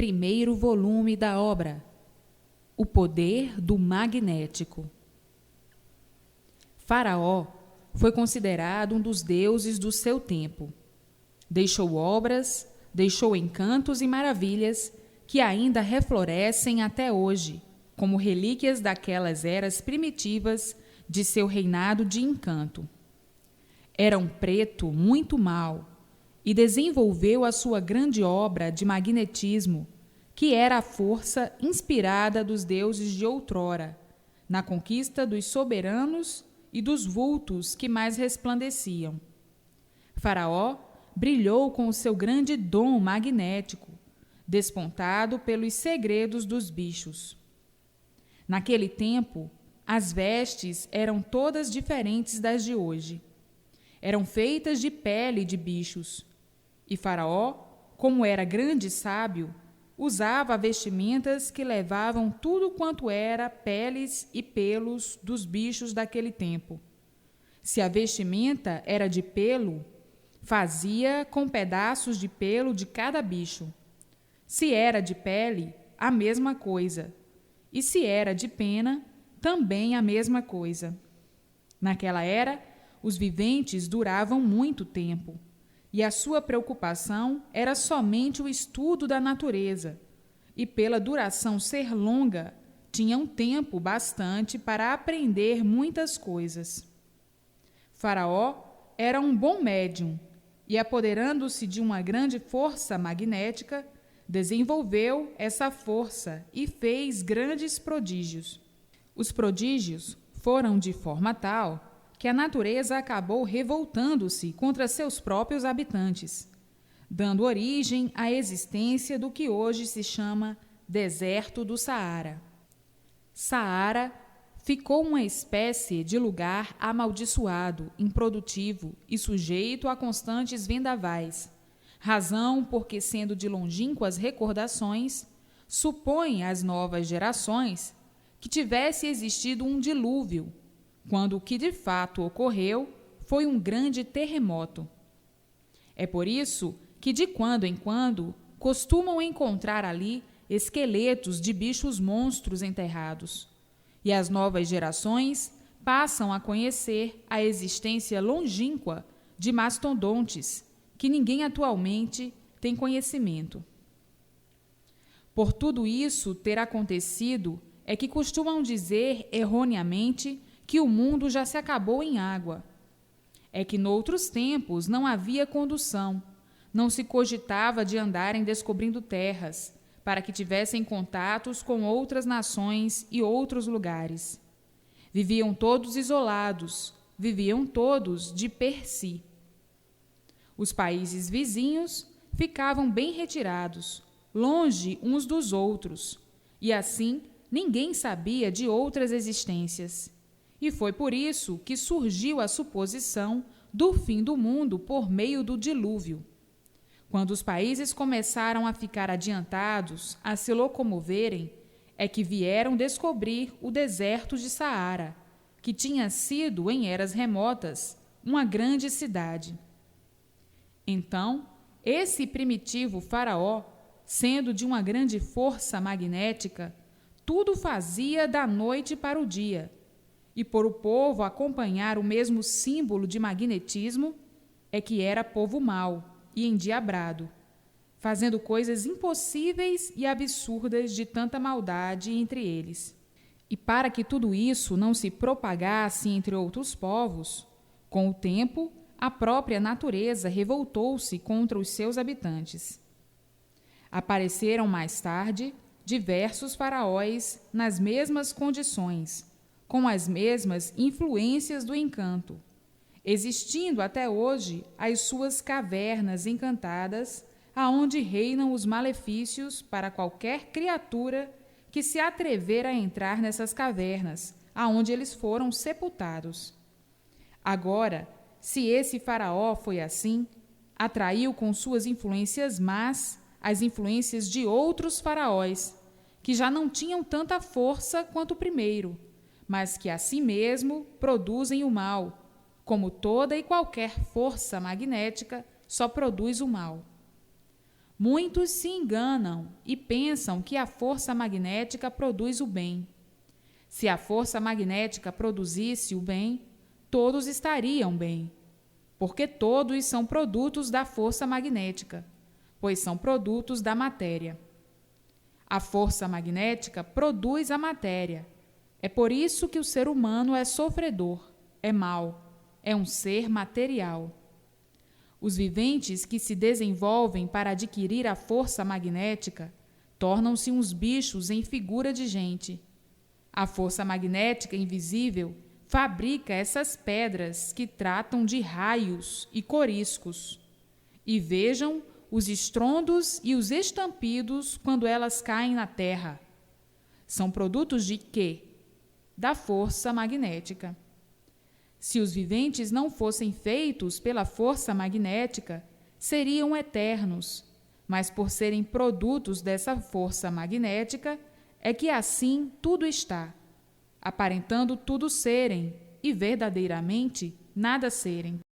Primeiro volume da obra: O poder do magnético. Faraó foi considerado um dos deuses do seu tempo. Deixou obras, deixou encantos e maravilhas que ainda reflorescem até hoje, como relíquias daquelas eras primitivas de seu reinado de encanto. Era um preto muito mau e desenvolveu a sua grande obra de magnetismo, que era a força inspirada dos deuses de outrora, na conquista dos soberanos e dos vultos que mais resplandeciam. Faraó brilhou com o seu grande dom magnético, despontado pelos segredos dos bichos. Naquele tempo, as vestes eram todas diferentes das de hoje. Eram feitas de pele de bichos. E Faraó, como era grande e sábio, usava vestimentas que levavam tudo quanto era peles e pelos dos bichos daquele tempo. Se a vestimenta era de pelo, fazia com pedaços de pelo de cada bicho. Se era de pele, a mesma coisa. E se era de pena, também a mesma coisa. Naquela era, os viventes duravam muito tempo, e a sua preocupação era somente o estudo da natureza, e pela duração ser longa, tinham tempo bastante para aprender muitas coisas. Faraó era um bom médium, e apoderando-se de uma grande força magnética, desenvolveu essa força e fez grandes prodígios. Os prodígios foram de forma tal que a natureza acabou revoltando-se contra seus próprios habitantes, dando origem à existência do que hoje se chama Deserto do Saara. Saara ficou uma espécie de lugar amaldiçoado, improdutivo e sujeito a constantes vendavais, razão porque, sendo de longínquas recordações, supõe às novas gerações que tivesse existido um dilúvio, quando o que de fato ocorreu foi um grande terremoto. É por isso que, de quando em quando, costumam encontrar ali esqueletos de bichos monstros enterrados, e as novas gerações passam a conhecer a existência longínqua de mastodontes, que ninguém atualmente tem conhecimento. Por tudo isso ter acontecido, é que costumam dizer erroneamente que o mundo já se acabou em água. É que noutros tempos não havia condução, não se cogitava de andarem descobrindo terras, para que tivessem contatos com outras nações e outros lugares. Viviam todos isolados, viviam todos de per si. Os países vizinhos ficavam bem retirados, longe uns dos outros, e assim ninguém sabia de outras existências. E foi por isso que surgiu a suposição do fim do mundo por meio do dilúvio. Quando os países começaram a ficar adiantados, a se locomoverem, é que vieram descobrir o deserto de Saara, que tinha sido, em eras remotas, uma grande cidade. Então, esse primitivo faraó, sendo de uma grande força magnética, tudo fazia da noite para o dia, e por o povo acompanhar o mesmo símbolo de magnetismo, é que era povo mau e endiabrado, fazendo coisas impossíveis e absurdas de tanta maldade entre eles. E para que tudo isso não se propagasse entre outros povos, com o tempo, a própria natureza revoltou-se contra os seus habitantes. Apareceram mais tarde diversos faraós nas mesmas condições, com as mesmas influências do encanto, existindo até hoje as suas cavernas encantadas, aonde reinam os malefícios para qualquer criatura que se atrever a entrar nessas cavernas, aonde eles foram sepultados. Agora, se esse faraó foi assim, atraiu com suas influências más as influências de outros faraós, que já não tinham tanta força quanto o primeiro, mas que a si mesmo produzem o mal, como toda e qualquer força magnética só produz o mal. Muitos se enganam e pensam que a força magnética produz o bem. Se a força magnética produzisse o bem, todos estariam bem, porque todos são produtos da força magnética, pois são produtos da matéria. A força magnética produz a matéria. É por isso que o ser humano é sofredor, é mau, é um ser material. Os viventes que se desenvolvem para adquirir a força magnética tornam-se uns bichos em figura de gente. A força magnética invisível fabrica essas pedras que tratam de raios e coriscos. E vejam os estrondos e os estampidos quando elas caem na terra. São produtos de quê? Da força magnética. Se os viventes não fossem feitos pela força magnética, seriam eternos, mas por serem produtos dessa força magnética, é que assim tudo está, aparentando tudo serem e verdadeiramente nada serem.